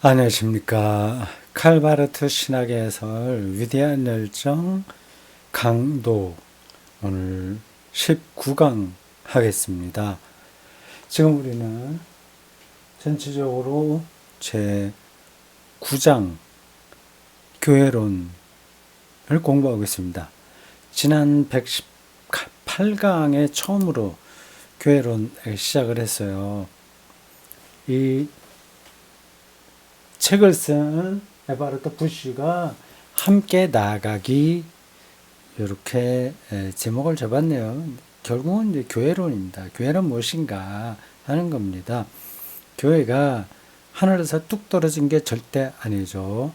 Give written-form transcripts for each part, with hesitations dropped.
안녕하십니까. 칼바르트 신학의 해설 위대한 열정 강도 오늘 19강 하겠습니다. 지금 우리는 전체적으로 제 9장 교회론을 공부하고 있습니다. 지난 118강에 처음으로 교회론을 시작을 했어요. 이 책을 쓴 에바르트 부시가 함께 나아가기 이렇게 제목을 잡았네요. 결국은 이제 교회론입니다. 교회는 무엇인가 하는 겁니다. 교회가 하늘에서 뚝 떨어진 게 절대 아니죠.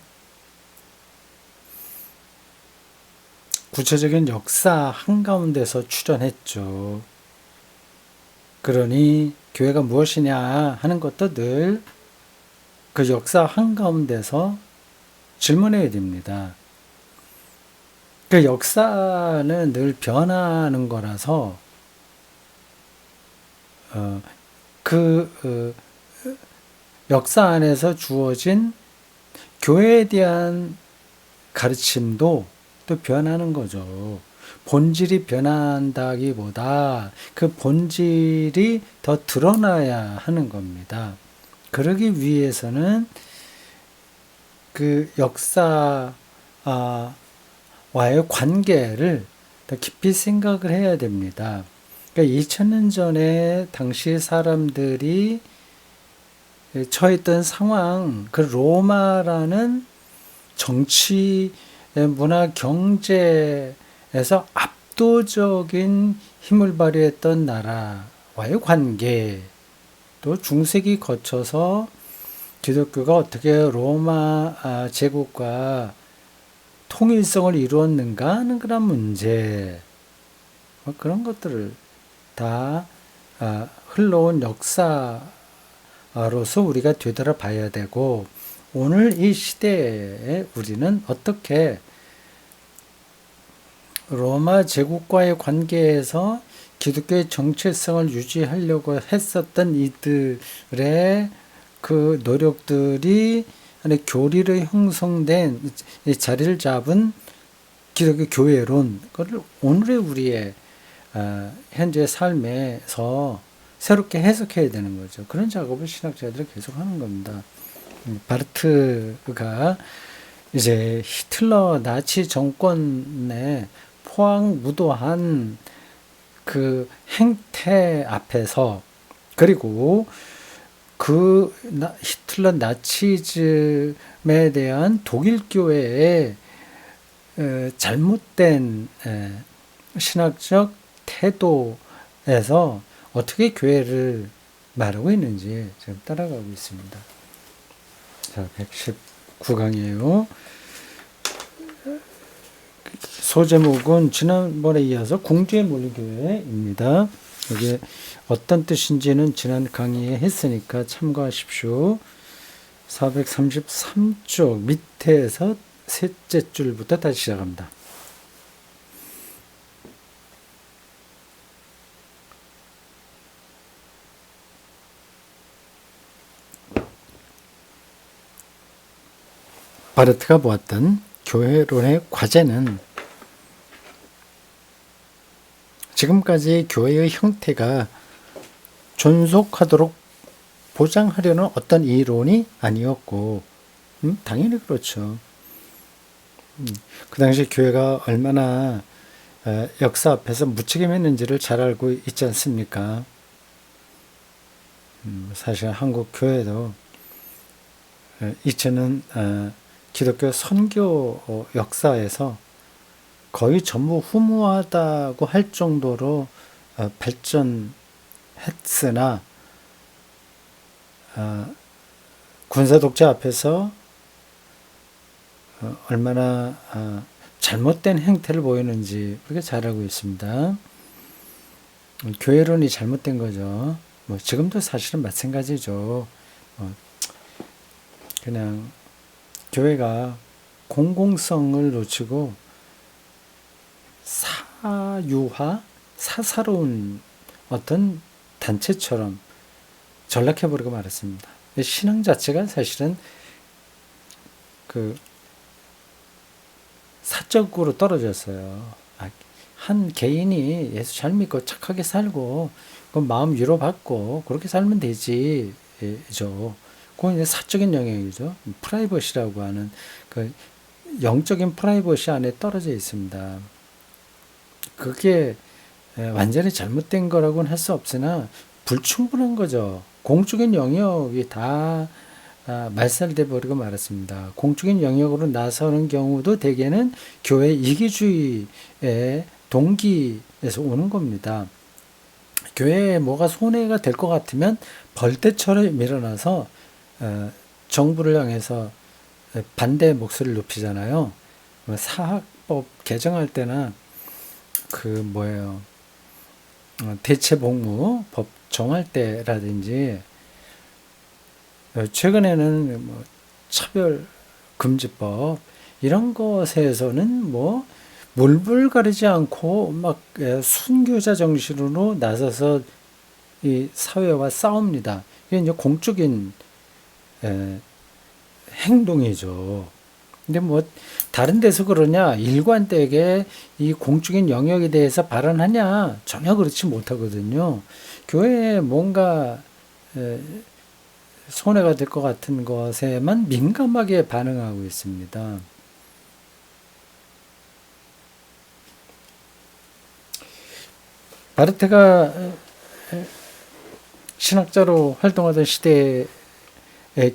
구체적인 역사 한가운데서 출현했죠. 그러니 교회가 무엇이냐 하는 것도 늘 그 역사 한가운데서 질문해야 됩니다. 그 역사는 늘 변하는 거라서 역사 안에서 주어진 교회에 대한 가르침도 또 변하는 거죠. 본질이 변한다기보다 그 본질이 더 드러나야 하는 겁니다. 그러기 위해서는 그 역사와의 관계를 더 깊이 생각을 해야 됩니다. 그러니까 2000년 전에 당시 사람들이 처했던 상황, 그 로마라는 정치, 문화, 경제에서 압도적인 힘을 발휘했던 나라와의 관계, 또 중세기 거쳐서 기독교가 어떻게 로마 제국과 통일성을 이루었는가 하는 그런 문제, 그런 것들을 다 흘러온 역사로서 우리가 되돌아봐야 되고, 오늘 이 시대에 우리는 어떻게 로마 제국과의 관계에서 기독교의 정체성을 유지하려고 했었던 이들의 그 노력들이 교리로 형성된 자리를 잡은 기독교 교회론, 그걸 오늘의 우리의 현재 삶에서 새롭게 해석해야 되는 거죠. 그런 작업을 신학자들이 계속 하는 겁니다. 바르트가 이제 히틀러 나치 정권의 포항무도한 그 행태 앞에서, 그리고 그 히틀러 나치즘에 대한 독일 교회의 잘못된 신학적 태도에서 어떻게 교회를 말하고 있는지 지금 따라가고 있습니다. 자, 119강이에요. 소제목은 지난번에 이어서 궁지에 몰린 교회입니다. 이게 어떤 뜻인지는 지난 강의에 했으니까 참고하십시오. 433쪽 밑에서 셋째 줄부터 다시 시작합니다. 바르트가 보았던 교회론의 과제는 지금까지 교회의 형태가 존속하도록 보장하려는 어떤 이론이 아니었고, 당연히 그렇죠. 그 당시 교회가 얼마나 역사 앞에서 무책임했는지를 잘 알고 있지 않습니까? 사실 한국 교회도 이제는 기독교 선교 역사에서 거의 전부 후무하다고 할 정도로 발전했으나 군사 독재 앞에서 얼마나 잘못된 행태를 보이는지 우리가 잘 알고 있습니다. 교회론이 잘못된 거죠. 뭐 지금도 사실은 마찬가지죠. 그냥 교회가 공공성을 놓치고 사사로운 어떤 단체처럼 전락해버리고 말았습니다. 신앙 자체가 사실은 그 사적으로 떨어졌어요. 한 개인이 예수 잘 믿고 착하게 살고 그 마음 위로받고 그렇게 살면 되지. 그건 이제 사적인 영역이죠. 프라이버시라고 하는 그 영적인 프라이버시 안에 떨어져 있습니다. 그게 완전히 잘못된 거라고는 할 수 없으나 불충분한 거죠. 공적인 영역이 다 말살돼 버리고 말았습니다. 공적인 영역으로 나서는 경우도 대개는 교회 이기주의의 동기에서 오는 겁니다. 교회에 뭐가 손해가 될 것 같으면 벌떼처럼 일어나서 정부를 향해서 반대 목소리를 높이잖아요. 사학법 개정할 때나 대체복무법 정할 때라든지 최근에는 차별금지법 이런 것에서는 물불 가리지 않고 순교자 정신으로 나서서 이 사회와 싸웁니다. 이게 이제 공적인 행동이죠. 근데 다른 데서 그러냐? 일관되게 이 공적인 영역에 대해서 발언하냐? 전혀 그렇지 못하거든요. 교회에 뭔가 손해가 될 것 같은 것에만 민감하게 반응하고 있습니다. 바르테가 신학자로 활동하던 시대의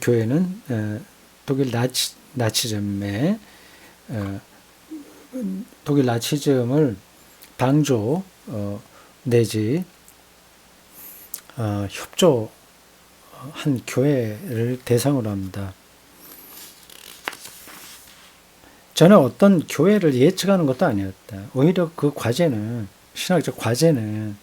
교회는 독일 나치즘의 독일 나치즘을 방조 내지 협조한 교회를 대상으로 합니다. 저는 어떤 교회를 예측하는 것도 아니었다. 오히려 그 과제는 신학적 과제는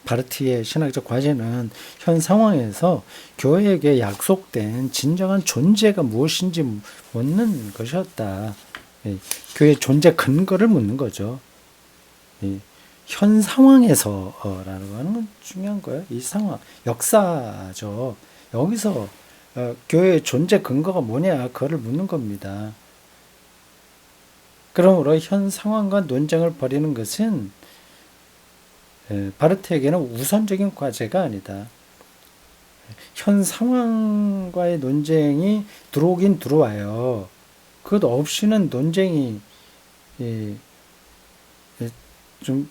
바르티의 신학적 과제는 현 상황에서 교회에게 약속된 진정한 존재가 무엇인지 묻는 것이었다. 교회의 존재 근거를 묻는 거죠. 현 상황에서라는 건 중요한 거예요. 이 상황, 역사죠. 여기서 교회의 존재 근거가 뭐냐, 그거를 묻는 겁니다. 그러므로 현 상황과 논쟁을 벌이는 것은 바르트에게는 우선적인 과제가 아니다. 현 상황과의 논쟁이 들어오긴 들어와요. 그것 없이는 논쟁이 좀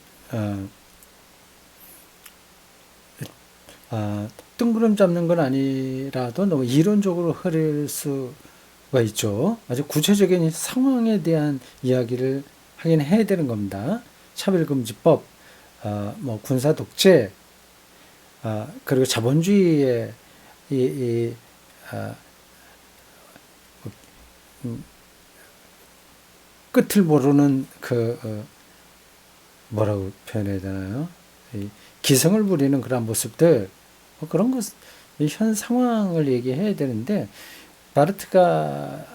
뜬구름 잡는 건 아니라도 너무 이론적으로 흐를 수가 있죠. 아주 구체적인 상황에 대한 이야기를 하긴 해야 되는 겁니다. 차별금지법, 군사 독재, 그리고 자본주의의 끝을 모르는 뭐라고 표현해야 되나요? 기승을 부리는 그런 모습들, 그런 것, 현 상황을 얘기해야 되는데, 바르트가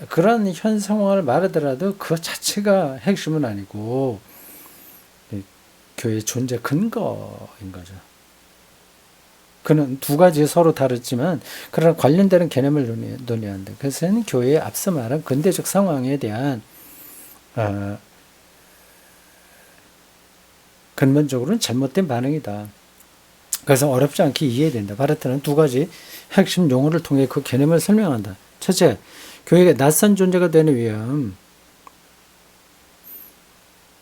그런 현 상황을 말하더라도 그 자체가 핵심은 아니고, 교회의 존재 근거인 거죠. 그는 두 가지 서로 다르지만, 그러나 관련되는 개념을 논의한다. 그래서 교회의 앞서 말한 근대적 상황에 대한, 근본적으로는 잘못된 반응이다. 그래서 어렵지 않게 이해된다. 바르트는 두 가지 핵심 용어를 통해 그 개념을 설명한다. 첫째, 교회가 낯선 존재가 되는 위험.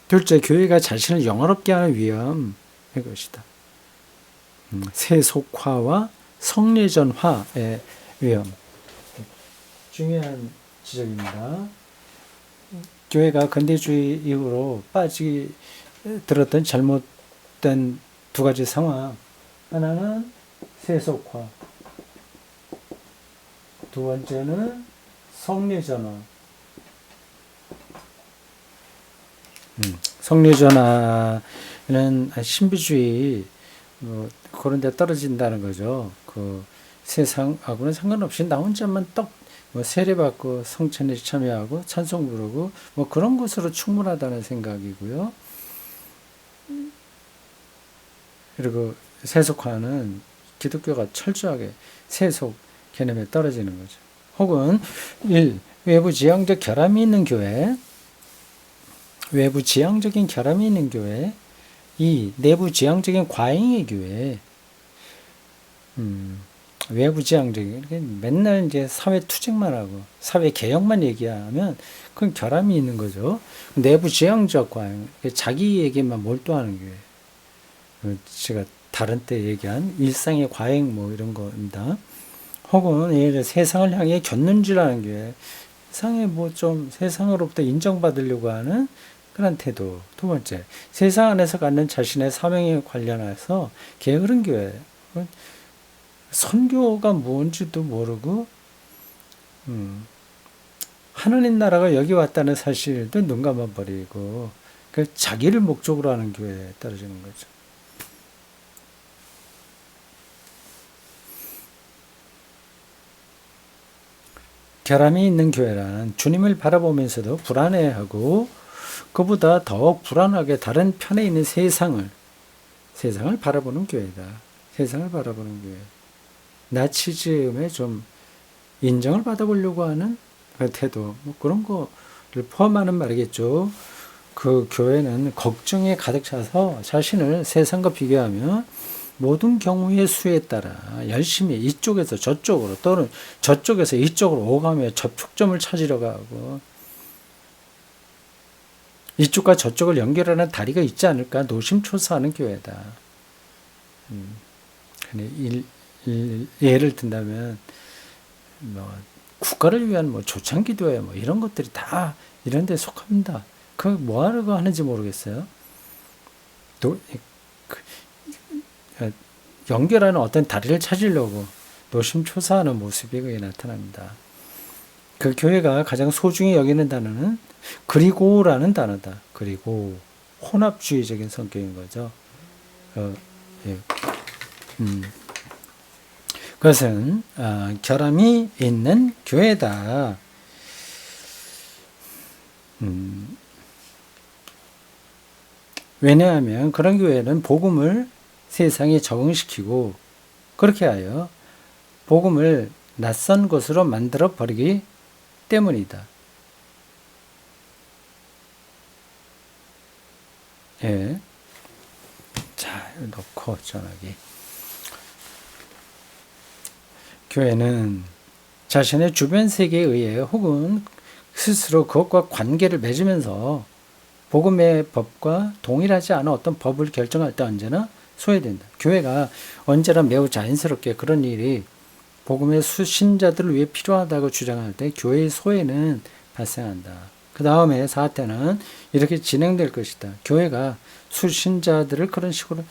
둘째, 교회가 자신을 영화롭게 하는 위험의 것이다. 세속화와 성례전화의 위험. 중요한 지적입니다. 교회가 근대주의 이후로 들었던 잘못된 두 가지 상황. 하나는 세속화. 두 번째는 성례전화. 성례전화는 신비주의 그런 데 떨어진다는 거죠. 그 세상하고는 상관없이 나 혼자만 세례받고 성찬에 참여하고 찬송 부르고 그런 것으로 충분하다는 생각이고요. 그리고 세속화는 기독교가 철저하게 세속 개념에 떨어지는 거죠. 혹은 외부 지향적 결함이 있는 교회, 외부 지향적인 결함이 있는 교회, 이 내부 지향적인 과잉의 교회, 외부 지향적인 맨날 이제 사회 투쟁만 하고 사회 개혁만 얘기하면 그건 결함이 있는 거죠. 내부 지향적 과잉, 자기에게만 몰두하는 교회. 제가 다른 때 얘기한 일상의 과잉 뭐 이런 겁니다. 혹은 예를 들어 세상을 향해 곁눈질하는 교회, 세상에 뭐 좀 세상으로부터 인정받으려고 하는 그런 태도. 두 번째, 세상 안에서 갖는 자신의 사명에 관련해서 게으른 교회. 선교가 뭔지도 모르고 하나님 나라가 여기 왔다는 사실도 눈 감아버리고 그 자기를 목적으로 하는 교회에 떨어지는 거죠. 결함이 있는 교회란 주님을 바라보면서도 불안해하고 그보다 더욱 불안하게 다른 편에 있는 세상을 바라보는 교회다. 세상을 바라보는 교회. 나치즘에 좀 인정을 받아보려고 하는 그 태도, 뭐 그런 거를 포함하는 말이겠죠. 그 교회는 걱정에 가득 차서 자신을 세상과 비교하며 모든 경우의 수에 따라 열심히 이쪽에서 저쪽으로 또는 저쪽에서 이쪽으로 오가며 접촉점을 찾으려고 하고 이쪽과 저쪽을 연결하는 다리가 있지 않을까 노심초사하는 교회다. 예를 든다면 뭐 국가를 위한 뭐 조창기도회 뭐 이런 것들이 다 이런 데 속합니다. 그 뭐하러 하는지 모르겠어요. 연결하는 어떤 다리를 찾으려고 노심초사하는 모습이 거기 나타납니다. 그 교회가 가장 소중히 여기는 단어는 그리고라는 단어다. 그리고 혼합주의적인 성격인 거죠. 예. 그것은 결함이 있는 교회다. 왜냐하면 그런 교회는 복음을 세상에 적응시키고 그렇게 하여 복음을 낯선 것으로 만들어 버리기 때문이다. 예. 자, 놓고 전화기. 교회는 자신의 주변 세계에 의해 혹은 스스로 그것과 관계를 맺으면서 복음의 법과 동일하지 않은 어떤 법을 결정할 때 언제나 소외된다. 교회가 언제나 매우 자연스럽게 그런 일이 복음의 수신자들을 위해 필요하다고 주장할 때 교회의 소외는 발생한다. 그 다음에 4태는 이렇게 진행될 것이다. 교회가 수신자들을 그런 식으로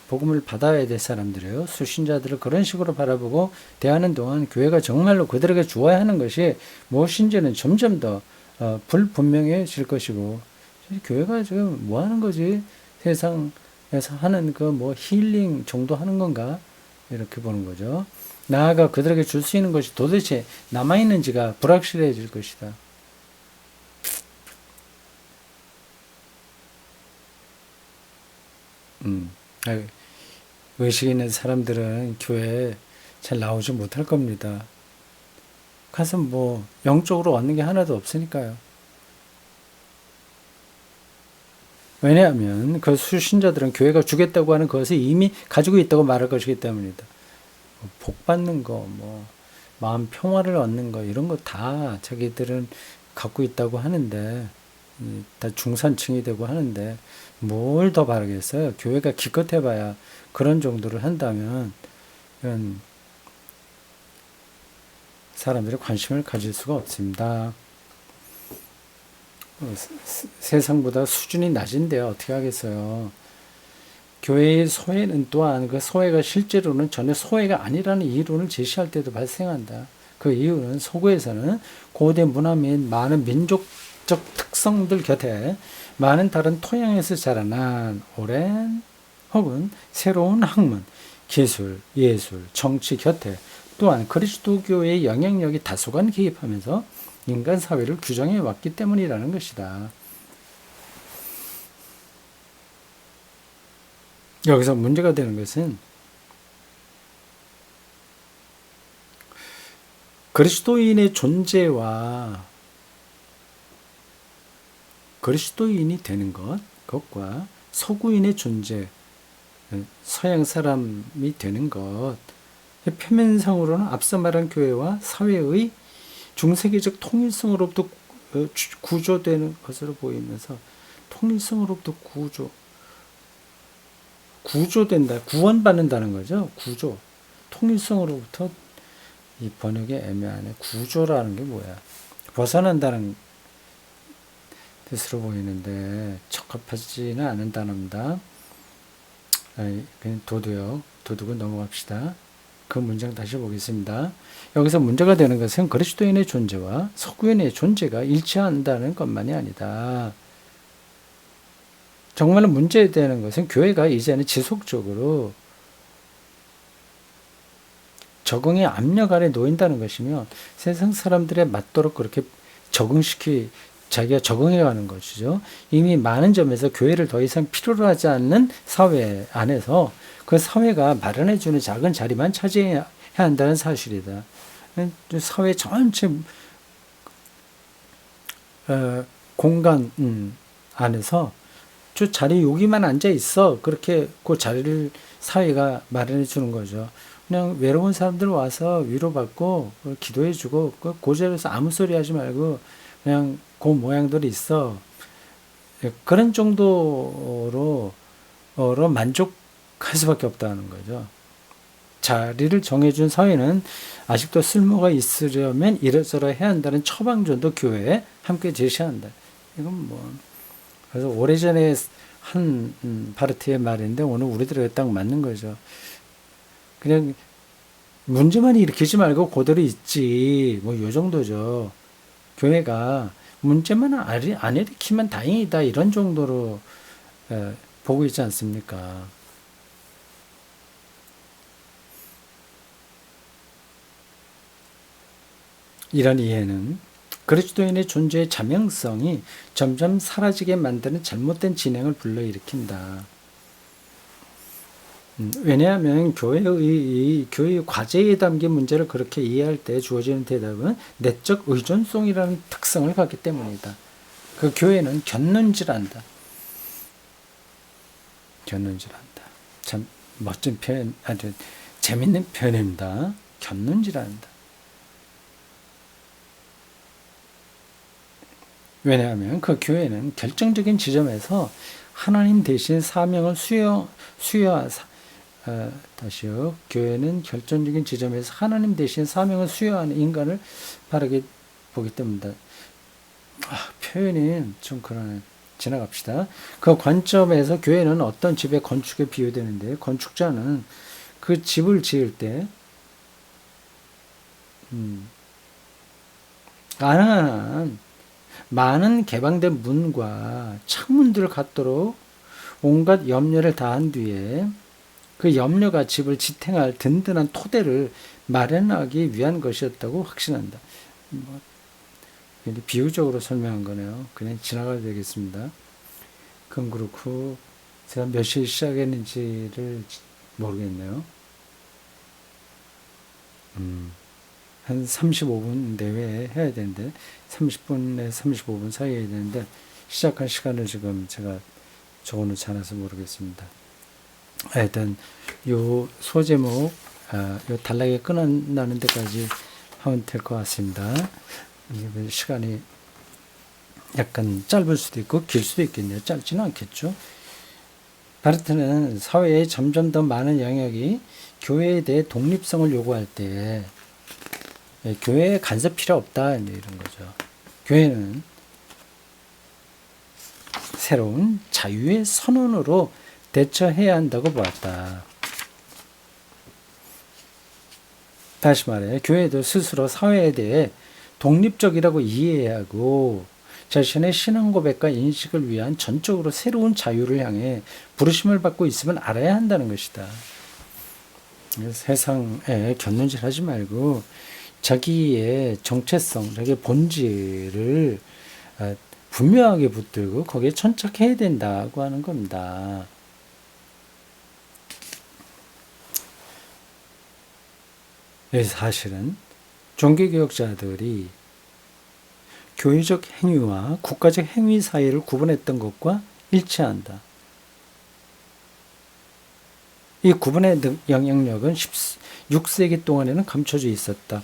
복음을 받아야 될 사람들이에요. 수신자들을 그런 식으로 바라보고 대하는 동안 교회가 정말로 그들에게 주어야 하는 것이 무엇인지는 점점 더 불분명해질 것이고 교회가 지금 뭐 하는 거지? 세상에서 하는 그 뭐 힐링 정도 하는 건가? 이렇게 보는 거죠. 나아가 그들에게 줄 수 있는 것이 도대체 남아있는지가 불확실해질 것이다. 의식 있는 사람들은 교회에 잘 나오지 못할 겁니다. 가서 뭐 영적으로 얻는 게 하나도 없으니까요. 왜냐하면 그 수신자들은 교회가 주겠다고 하는 것을 이미 가지고 있다고 말할 것이기 때문이다. 복 받는 거, 뭐 마음 평화를 얻는 거 이런 거 다 자기들은 갖고 있다고 하는데 다 중산층이 되고 하는데 뭘 더 바라겠어요? 교회가 기껏해봐야 그런 정도를 한다면 이런 사람들이 관심을 가질 수가 없습니다. 세상보다 수준이 낮은데요. 어떻게 하겠어요? 교회의 소외는 또한 그 소외가 실제로는 전혀 소외가 아니라는 이론을 제시할 때도 발생한다. 그 이유는 서구에서는 고대 문화 및 많은 민족적 특성들 곁에 많은 다른 토양에서 자라난 오랜 혹은 새로운 학문, 기술, 예술, 정치 곁에 또한 그리스도교의 영향력이 다소간 개입하면서 인간 사회를 규정해 왔기 때문이라는 것이다. 여기서 문제가 되는 것은 그리스도인의 존재와 그리스도인이 되는 그것과 서구인의 존재, 서양 사람이 되는 것, 표면상으로는 앞서 말한 교회와 사회의 중세계적 통일성으로부터 구조되는 것으로 보이면서 통일성으로부터 구조된다, 구원받는다는 거죠. 구조, 통일성으로부터 이 번역이 애매하네. 구조라는 게 뭐야? 벗어난다는 뜻으로 보이는데 적합하지는 않은 단어입니다. 그냥 도둑은 넘어갑시다. 그 문장 다시 보겠습니다. 여기서 문제가 되는 것은 그리스도인의 존재와 석구인의 존재가 일치한다는 것만이 아니다. 정말로 문제되는 것은 교회가 이제는 지속적으로 적응의 압력 아래 놓인다는 것이며 세상 사람들에 맞도록 그렇게 자기가 적응해가는 것이죠. 이미 많은 점에서 교회를 더 이상 필요로 하지 않는 사회 안에서 그 사회가 마련해주는 작은 자리만 차지해야 한다는 사실이다. 사회 전체 공간 안에서 저 자리 여기만 앉아 있어. 그렇게 그 자리를 사회가 마련해 주는 거죠. 그냥 외로운 사람들 와서 위로받고 기도해주고 그 자리에서 아무 소리 하지 말고 그냥 그 모양들이 있어. 그런 정도로 만족할 수밖에 없다는 거죠. 자리를 정해준 사회는 아직도 쓸모가 있으려면 이래저래 해야 한다는 처방전도 교회에 함께 제시한다. 이건 그래서 오래전에 한 바르트의 말인데 오늘 우리들에게 딱 맞는 거죠. 그냥 문제만 일으키지 말고 그대로 있지. 요 정도죠. 교회가 문제만 안 일으키면 다행이다. 이런 정도로 보고 있지 않습니까? 이런 이해는 그리스도인의 존재의 자명성이 점점 사라지게 만드는 잘못된 진행을 불러일으킨다. 왜냐하면 교회의 과제에 담긴 문제를 그렇게 이해할 때 주어지는 대답은 내적 의존성이라는 특성을 갖기 때문이다. 그 교회는 곁눈질한다. 참 멋진 표현, 아주 재밌는 표현입니다. 곁눈질한다. 왜냐하면 그 교회는 결정적인 지점에서 하나님 대신 사명을 다시요. 교회는 결정적인 지점에서 하나님 대신 사명을 수여하는 인간을 바르게 보기 때문이다. 표현이 좀 그러네. 지나갑시다. 그 관점에서 교회는 어떤 집의 건축에 비유되는데 건축자는 그 집을 지을 때 많은 개방된 문과 창문들을 갖도록 온갖 염려를 다한 뒤에 그 염려가 집을 지탱할 든든한 토대를 마련하기 위한 것이었다고 확신한다. 비유적으로 설명한 거네요. 그냥 지나가야 되겠습니다. 그럼 그렇고 제가 몇 시에 시작했는지를 모르겠네요. 한 35분 내외에 해야 되는데 30분에 35분 사이에 해야 되는데 시작한 시간을 지금 제가 적어놓지 않아서 모르겠습니다. 하여튼 요 소제목 요 단락이 끝나는 데까지 하면 될 것 같습니다. 시간이 약간 짧을 수도 있고 길 수도 있겠네요. 짧지는 않겠죠. 바르트는 사회에 점점 더 많은 영역이 교회에 대해 독립성을 요구할 때 교회에 간섭 필요 없다 이런 거죠. 교회는 새로운 자유의 선언으로 대처해야 한다고 보았다. 다시 말해 교회도 스스로 사회에 대해 독립적이라고 이해해야 하고 자신의 신앙 고백과 인식을 위한 전적으로 새로운 자유를 향해 부르심을 받고 있음을 알아야 한다는 것이다. 세상에 곁눈질하지 말고 자기의 정체성, 자기의 본질을 분명하게 붙들고 거기에 천착해야 된다고 하는 겁니다. 사실은 종교개혁자들이 교회적 행위와 국가적 행위 사이를 구분했던 것과 일치한다. 이 구분의 영향력은 6세기 동안에는 감춰져 있었다.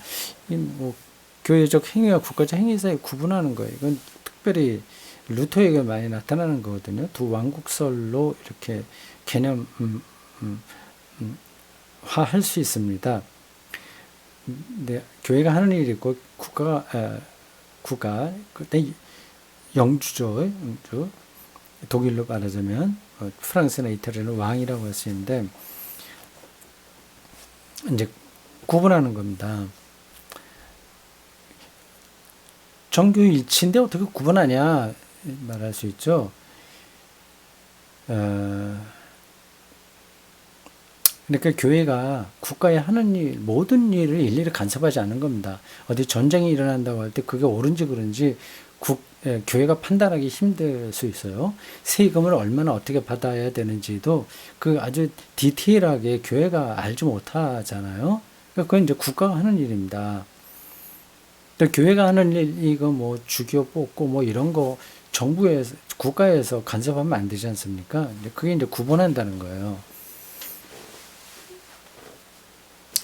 교회적 행위와 국가적 행위 사이 구분하는 거예요. 이건 특별히 루터에게 많이 나타나는 거거든요. 두 왕국설로 이렇게 개념 화할 수 있습니다. 네, 교회가 하는 일이 있고 국가 그때 영주죠. 영주. 독일로 말하자면 프랑스나 이태리는 왕이라고 할 수 있는데 이제 구분하는 겁니다. 정교 일치인데 어떻게 구분하냐 말할 수 있죠. 그러니까 교회가 국가에 하는 일, 모든 일을 일일이 간섭하지 않는 겁니다. 어디 전쟁이 일어난다고 할 때 그게 옳은지 그른지 교회가 판단하기 힘들 수 있어요. 세금을 얼마나 어떻게 받아야 되는지도 그 아주 디테일하게 교회가 알지 못하잖아요. 그러니까 그건 이제 국가가 하는 일입니다. 또 교회가 하는 일, 이거 뭐 주교 뽑고 뭐 이런 거 정부에서, 국가에서 간섭하면 안 되지 않습니까? 그게 이제 구분한다는 거예요.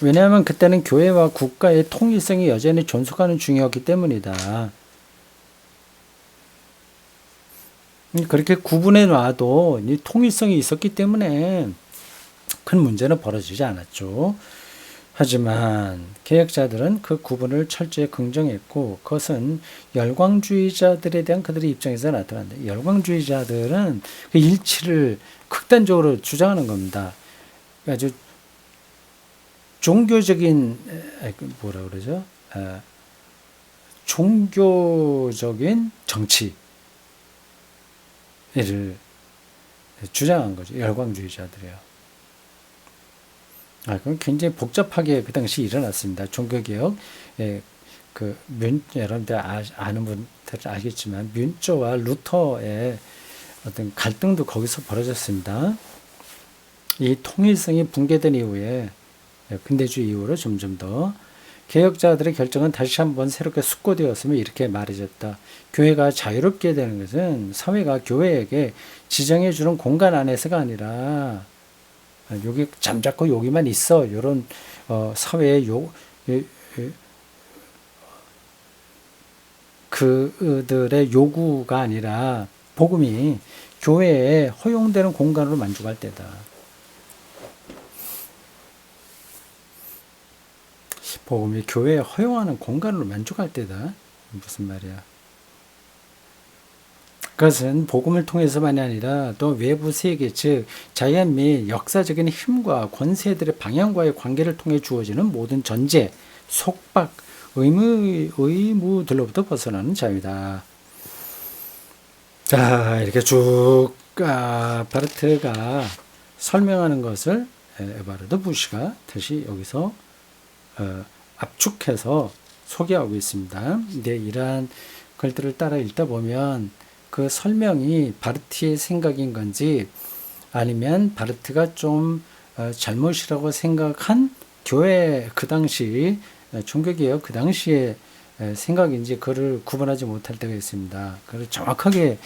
왜냐하면 그때는 교회와 국가의 통일성이 여전히 존속하는 중이었기 때문이다. 그렇게 구분해 놔도 이 통일성이 있었기 때문에 큰 문제는 벌어지지 않았죠. 하지만 개혁자들은 그 구분을 철저히 긍정했고 그것은 열광주의자들에 대한 그들의 입장에서 나타난다. 열광주의자들은 그 일치를 극단적으로 주장하는 겁니다. 아주 종교적인 뭐라 그러죠? 종교적인 정치를 주장한 거죠. 열광주의자들이요. 그건 굉장히 복잡하게 그 당시 일어났습니다. 종교개혁, 여러분들 아는 분들은 알겠지만, 뮌저와 루터의 어떤 갈등도 거기서 벌어졌습니다. 이 통일성이 붕괴된 이후에, 근대주의 이후로 점점 더, 개혁자들의 결정은 다시 한번 새롭게 숙고되었으며 이렇게 말해졌다. 교회가 자유롭게 되는 것은 사회가 교회에게 지정해주는 공간 안에서가 아니라, 여기 잠자코 여기만 있어. 이런 사회의 그들의 요구가 아니라 복음이 교회에 허용되는 공간으로 만족할 때다. 복음이 교회에 허용하는 공간으로 만족할 때다. 무슨 말이야? 그것은 복음을 통해서만이 아니라 또 외부 세계, 즉 자연 및 역사적인 힘과 권세들의 방향과의 관계를 통해 주어지는 모든 전제, 속박, 의무들로부터 벗어나는 자유다. 자, 이렇게 쭉 바르트가 설명하는 것을 에바르드 부시가 다시 여기서 압축해서 소개하고 있습니다. 근데 이러한 글들을 따라 읽다 보면 그 설명이 바르트의 생각인 건지 아니면 바르트가 좀 잘못이라고 생각한 교회 그 당시 종교개혁 그 당시의 생각인지 그를 구분하지 못할 때가 있습니다. 그를 정확하게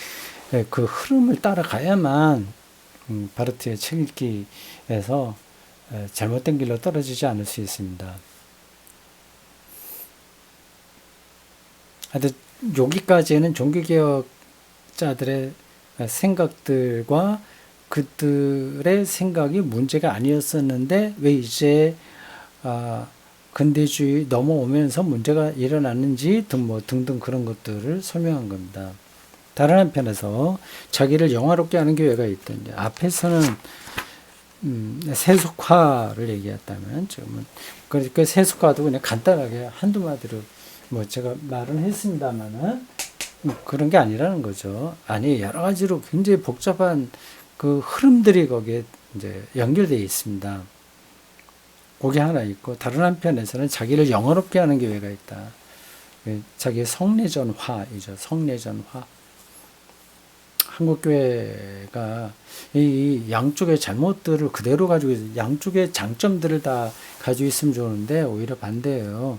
그 흐름을 따라가야만 바르트의 책 읽기에서 잘못된 길로 떨어지지 않을 수 있습니다. 하여튼 여기까지는 종교개혁자들의 생각들과 그들의 생각이 문제가 아니었었는데 왜 이제 근대주의 넘어오면서 문제가 일어났는지 등등 그런 것들을 설명한 겁니다. 다른 한편에서 자기를 영화롭게 하는 교회가 있던데 앞에서는 세속화를 얘기했다면 지금은 그 세속화도 그냥 간단하게 한두 마디로 뭐 제가 말은 했습니다만은 그런 게 아니라는 거죠. 아니 여러 가지로 굉장히 복잡한 그 흐름들이 거기에 이제 연결되어 있습니다. 그게 하나 있고 다른 한편에서는 자기를 영어롭게 하는 교회가 있다. 자기의 성내전화이죠. 성내전화. 한국 교회가 이 양쪽의 잘못들을 그대로 가지고 양쪽의 장점들을 다 가지고 있으면 좋은데 오히려 반대예요.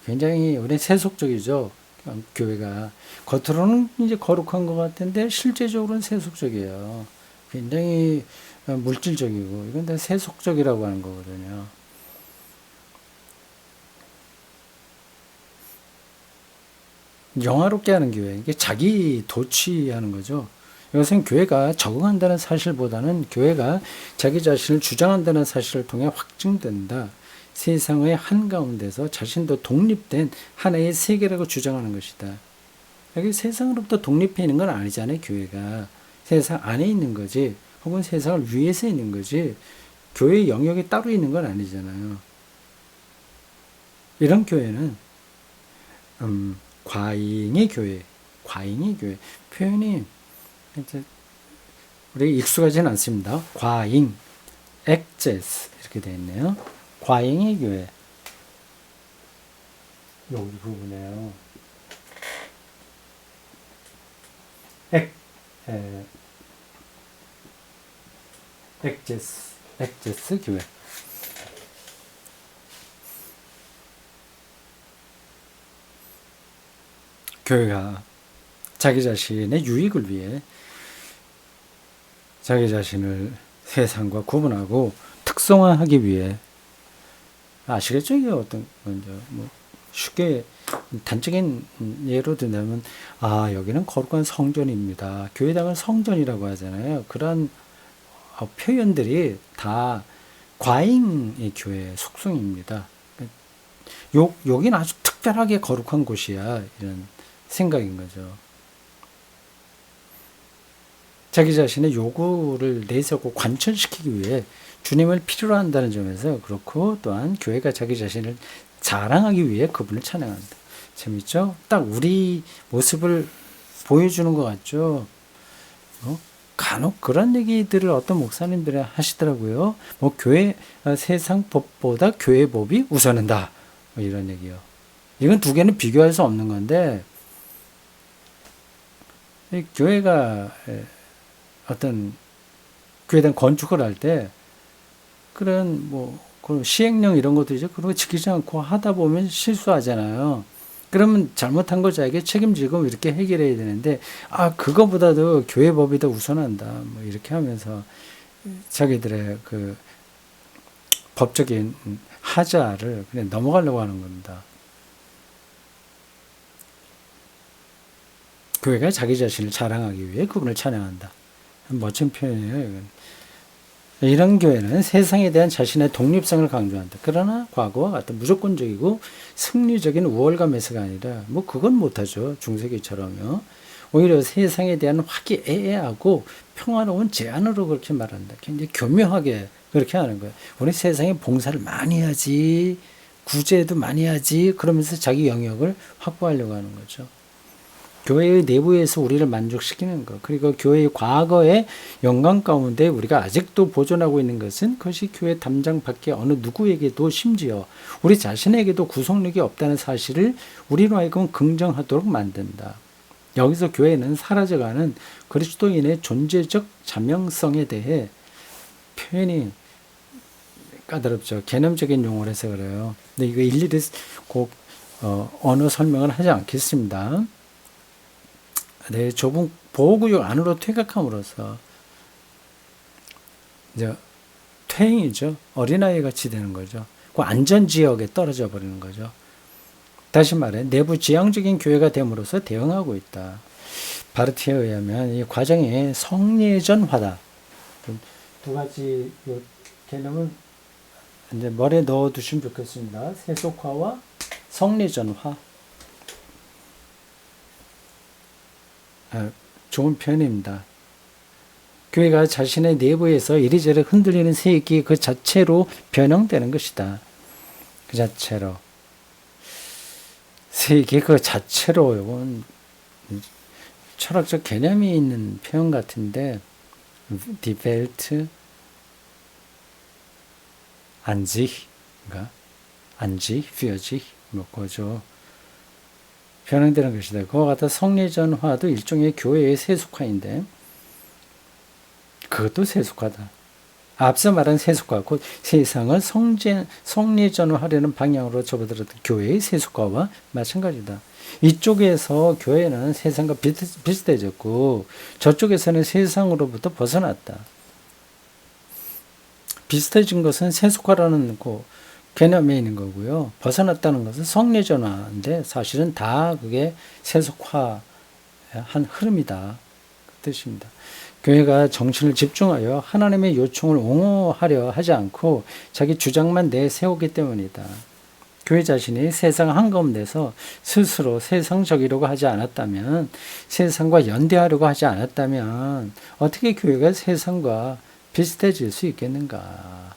굉장히 우리 세속적이죠. 교회가 겉으로는 이제 거룩한 것 같은데 실제적으로는 세속적이에요. 굉장히 물질적이고 이건 다 세속적이라고 하는 거거든요. 영화롭게 하는 교회, 이게 자기 도취하는 거죠. 이것은 교회가 적응한다는 사실보다는 교회가 자기 자신을 주장한다는 사실을 통해 확증된다. 세상의 한가운데서 자신도 독립된 하나의 세계라고 주장하는 것이다. 여기 세상으로부터 독립해 있는 건 아니잖아요, 교회가. 세상 안에 있는 거지, 혹은 세상을 위에서 있는 거지, 교회의 영역이 따로 있는 건 아니잖아요. 이런 교회는, 과잉의 교회, 과잉의 교회. 표현이 이제 우리 익숙하지는 않습니다. 과잉, 엑제스 이렇게 되어 있네요. 과잉의 교회. 여기 부분에요. 엑제스 교회. 교회가 자기 자신의 유익을 위해 자기 자신을 세상과 구분하고 특성화하기 위해, 아시겠죠? 이게 어떤 건지. 뭐 쉽게 단적인 예로 든다면, 여기는 거룩한 성전입니다. 교회당을 성전이라고 하잖아요. 그런 표현들이 다 과잉의 교회의 속성입니다. 여기는 아주 특별하게 거룩한 곳이야, 이런 생각인 거죠. 자기 자신의 요구를 내세우고 관철시키기 위해 주님을 필요로 한다는 점에서 그렇고, 또한 교회가 자기 자신을 자랑하기 위해 그분을 찬양한다. 재밌죠? 딱 우리 모습을 보여주는 것 같죠? 간혹 그런 얘기들을 어떤 목사님들이 하시더라고요. 뭐 교회, 세상 법보다 교회 법이 우선한다, 뭐 이런 얘기요. 이건 두 개는 비교할 수 없는 건데, 교회가 어떤 교회에 대한 건축을 할 때 그런 그런 시행령 이런 것들이죠. 그런 거 지키지 않고 하다 보면 실수하잖아요. 그러면 잘못한 거 자기가 책임지고 이렇게 해결해야 되는데, 그거보다도 교회 법이 더 우선한다, 뭐 이렇게 하면서 자기들의 그 법적인 하자를 그냥 넘어가려고 하는 겁니다. 교회가 자기 자신을 자랑하기 위해 그분을 찬양한다. 멋진 표현이에요, 이건. 이런 교회는 세상에 대한 자신의 독립성을 강조한다. 그러나 과거와 같은 무조건적이고 승리적인 우월감에서가 아니라, 그건 못하죠. 중세기처럼요. 오히려 세상에 대한 화기애애하고 평화로운 제안으로 그렇게 말한다. 굉장히 교묘하게 그렇게 하는 거예요. 우리 세상에 봉사를 많이 하지, 구제도 많이 하지, 그러면서 자기 영역을 확보하려고 하는 거죠. 교회의 내부에서 우리를 만족시키는 것, 그리고 교회의 과거의 영광 가운데 우리가 아직도 보존하고 있는 것은, 그것이 교회 담장 밖에 어느 누구에게도, 심지어 우리 자신에게도 구속력이 없다는 사실을 우리로 하여금 긍정하도록 만든다. 여기서 교회는 사라져가는 그리스도인의 존재적 자명성에 대해, 표현이 까다롭죠. 개념적인 용어를 해서 그래요. 근데 이거 일일이 꼭 언어 설명을 하지 않겠습니다. 네, 좁은 보호구역 안으로 퇴각함으로써 이제 퇴행이죠. 어린아이 같이 되는 거죠. 그 안전지역에 떨어져 버리는 거죠. 다시 말해 내부 지향적인 교회가 됨으로써 대응하고 있다. 바르티에 의하면 이 과정이 성례전화다. 두 가지 개념을 이제 머리에 넣어 두시면 좋겠습니다. 세속화와 성례전화. 좋은 표현입니다. 교회가 자신의 내부에서 이리저리 흔들리는 세계 그 자체로 변형되는 것이다. 그 자체로. 세계 그 자체로, 이건 철학적 개념이 있는 표현 같은데, Die Welt an sich인가? an sich, für sich, 그거죠. 변형되는 것이다. 그와 같아 성례전화도 일종의 교회의 세속화인데, 그것도 세속화다. 앞서 말한 세속화, 곧 세상을 성리전화하려는 방향으로 접어들었던 교회의 세속화와 마찬가지다. 이쪽에서 교회는 세상과 비슷해졌고 저쪽에서는 세상으로부터 벗어났다. 비슷해진 것은 세속화라는 개념에 있는 거고요. 벗어났다는 것은 성리전화인데 사실은 다 그게 세속화한 흐름이다. 그 뜻입니다. 교회가 정신을 집중하여 하나님의 요청을 옹호하려 하지 않고 자기 주장만 내세우기 때문이다. 교회 자신이 세상 한가운데서 스스로 세상적이려고 하지 않았다면, 세상과 연대하려고 하지 않았다면 어떻게 교회가 세상과 비슷해질 수 있겠는가?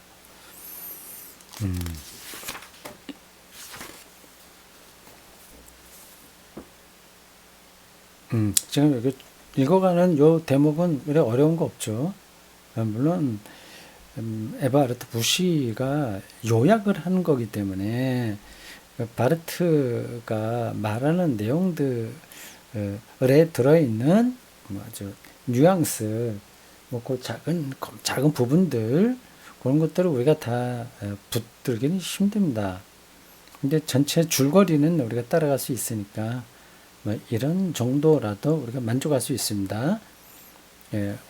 지금 여기 읽어가는 요 대목은 그래 어려운 거 없죠. 물론 에바르트 부시가 요약을 한 거기 때문에 바르트가 말하는 내용들에 들어있는 아주 뉘앙스, 그 작은 부분들 그런 것들을 우리가 다 붙들기는 힘듭니다. 근데 전체 줄거리는 우리가 따라갈 수 있으니까 이런 정도라도 우리가 만족할 수 있습니다.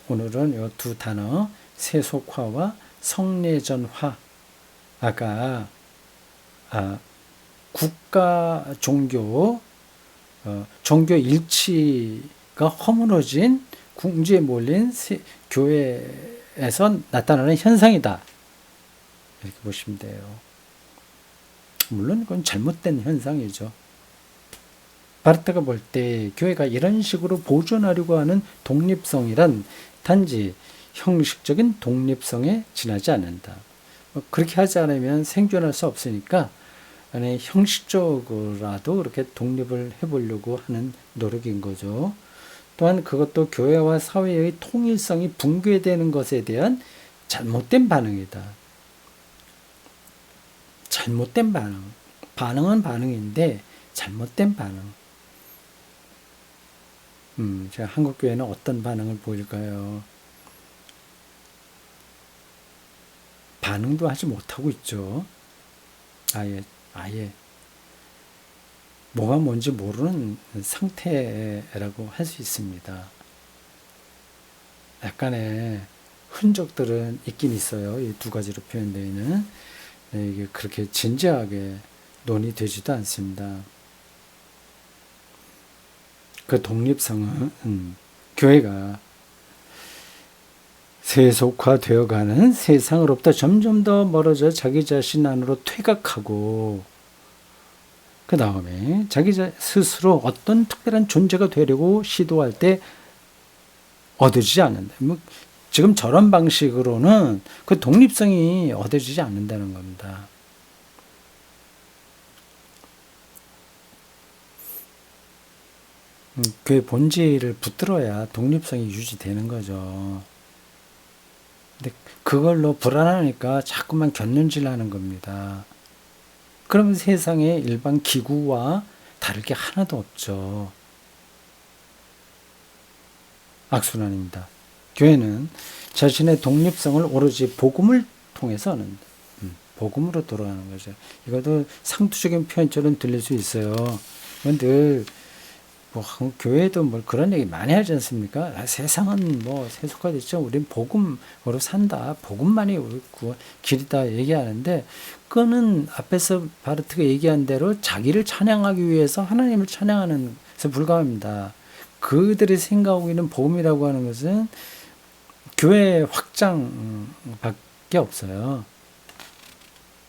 오늘은 이 두 단어 세속화와 성례전화, 아까 국가 종교 종교 일치가 허물어진 궁지에 몰린 교회에서 나타나는 현상이다. 이렇게 보시면 돼요. 물론 그건 잘못된 현상이죠. 바르트가 볼 때 교회가 이런 식으로 보존하려고 하는 독립성이란 단지 형식적인 독립성에 지나지 않는다. 그렇게 하지 않으면 생존할 수 없으니까 형식적으로라도 그렇게 독립을 해보려고 하는 노력인 거죠. 또한 그것도 교회와 사회의 통일성이 붕괴되는 것에 대한 잘못된 반응이다. 잘못된 반응. 반응은 반응인데 잘못된 반응. 제가 한국교회는 어떤 반응을 보일까요? 반응도 하지 못하고 있죠. 아예 뭐가 뭔지 모르는 상태라고 할 수 있습니다. 약간의 흔적들은 있긴 있어요. 이 두 가지로 표현되어 있는. 이게 그렇게 진지하게 논의되지도 않습니다. 그 독립성은 교회가 세속화되어가는 세상으로부터 점점 더 멀어져 자기 자신 안으로 퇴각하고 그 다음에 자기 스스로 어떤 특별한 존재가 되려고 시도할 때 얻어지지 않는다. 지금 저런 방식으로는 그 독립성이 얻어지지 않는다는 겁니다. 교회 본질을 붙들어야 독립성이 유지되는 거죠. 근데 그걸로 불안하니까 자꾸만 곁눈질하는 겁니다. 그러면 세상의 일반 기구와 다를 게 하나도 없죠. 악순환입니다. 교회는 자신의 독립성을 오로지 복음을 통해서 하는, 복음으로 돌아가는 거죠. 이것도 상투적인 표현처럼 들릴 수 있어요. 늘 교회도 그런 얘기 많이 하지 않습니까? 세상은 세속화됐죠. 우린 복음으로 산다. 복음만이 우리 길이다 얘기하는데 그거는 앞에서 바르트가 얘기한 대로 자기를 찬양하기 위해서 하나님을 찬양하는 것에 불과합니다. 그들이 생각하고 있는 복음이라고 하는 것은 교회 확장밖에 없어요.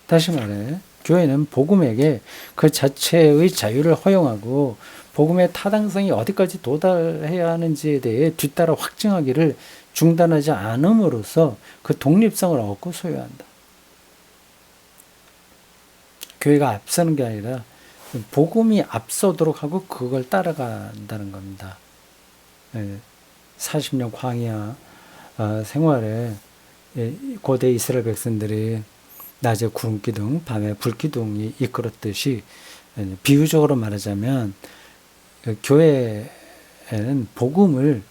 다시 말해 교회는 복음에게 그 자체의 자유를 허용하고 복음의 타당성이 어디까지 도달해야 하는지에 대해 뒤따라 확증하기를 중단하지 않음으로써 그 독립성을 얻고 소유한다. 교회가 앞서는 게 아니라 복음이 앞서도록 하고 그걸 따라간다는 겁니다. 40년 광야 생활에 고대 이스라엘 백성들이 낮에 구름기둥, 밤에 불기둥이 이끌었듯이 비유적으로 말하자면 교회에는 복음을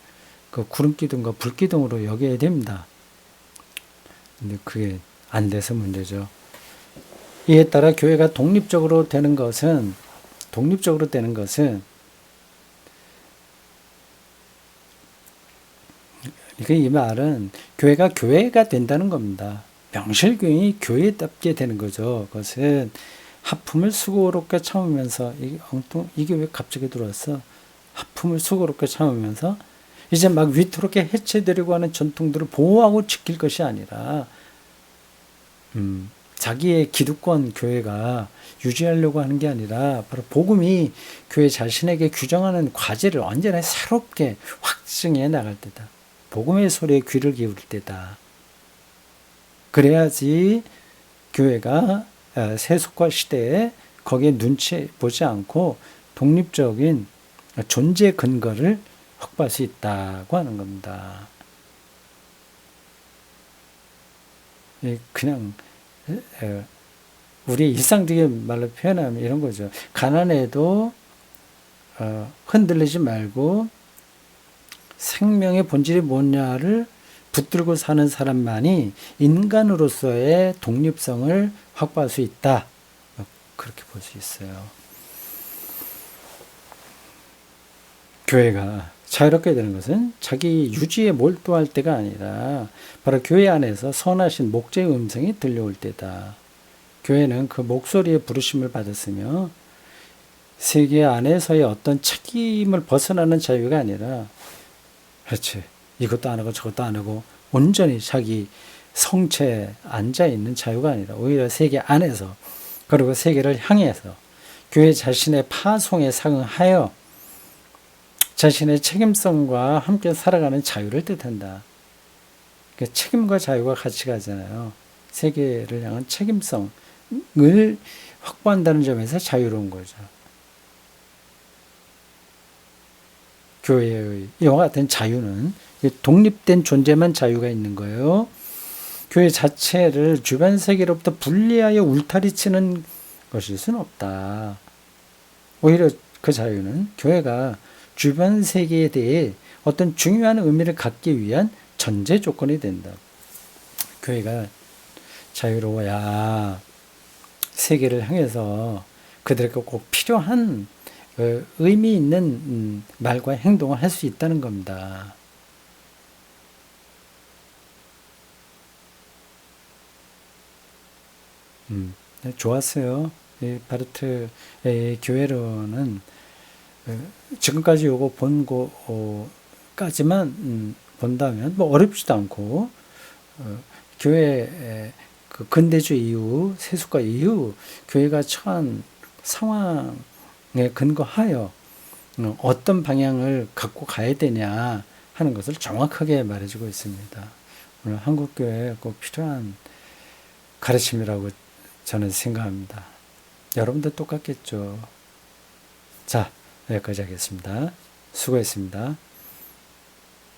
그 구름기둥과 불기둥으로 여겨야 됩니다. 근데 그게 안 돼서 문제죠. 이에 따라 교회가 독립적으로 되는 것은 이 말은 교회가 된다는 겁니다. 명실교인이 교회답게 되는 거죠. 그것은 하품을 수고롭게 참으면서 이게 왜 갑자기 들어왔어? 하품을 수고롭게 참으면서 이제 막 위태롭게 해체되려고 하는 전통들을 보호하고 지킬 것이 아니라 자기의 기득권 교회가 유지하려고 하는 게 아니라 바로 복음이 교회 자신에게 규정하는 과제를 언제나 새롭게 확증해 나갈 때다. 복음의 소리에 귀를 기울일 때다. 그래야지 교회가 세속화 시대에 거기에 눈치 보지 않고 독립적인 존재 근거를 확보할 수 있다고 하는 겁니다. 그냥 우리 일상적인 말로 표현하면 이런 거죠. 가난해도 흔들리지 말고 생명의 본질이 뭐냐를 붙들고 사는 사람만이 인간으로서의 독립성을 확보할 수 있다. 그렇게 볼 수 있어요. 교회가 자유롭게 되는 것은 자기 유지에 몰두할 때가 아니라 바로 교회 안에서 선하신 목재의 음성이 들려올 때다. 교회는 그 목소리의 부르심을 받았으며 세계 안에서의 어떤 책임을 벗어나는 자유가 아니라 그렇지. 이것도 안 하고 저것도 안 하고 온전히 자기 성체에 앉아있는 자유가 아니라 오히려 세계 안에서 그리고 세계를 향해서 교회 자신의 파송에 상응하여 자신의 책임성과 함께 살아가는 자유를 뜻한다. 그러니까 책임과 자유가 같이 가잖아요. 세계를 향한 책임성을 확보한다는 점에서 자유로운 거죠. 교회의 이와 같은 자유는 독립된 존재만 자유가 있는 거예요. 교회 자체를 주변 세계로부터 분리하여 울타리치는 것일 수는 없다. 오히려 그 자유는 교회가 주변 세계에 대해 어떤 중요한 의미를 갖기 위한 전제 조건이 된다. 교회가 자유로워야 세계를 향해서 그들에게 꼭 필요한 의미 있는 말과 행동을 할 수 있다는 겁니다. 좋았어요. 바르트의 교회론은 지금까지 요거 본 거까지만 본다면 뭐 어렵지도 않고 교회 그 근대주의 이후 세속화 이후 교회가 처한 상황에 근거하여 어떤 방향을 갖고 가야 되냐 하는 것을 정확하게 말해주고 있습니다. 오늘 한국교회에 꼭 필요한 가르침이라고 저는 생각합니다. 여러분도 똑같겠죠. 자, 여기까지 하겠습니다. 수고했습니다.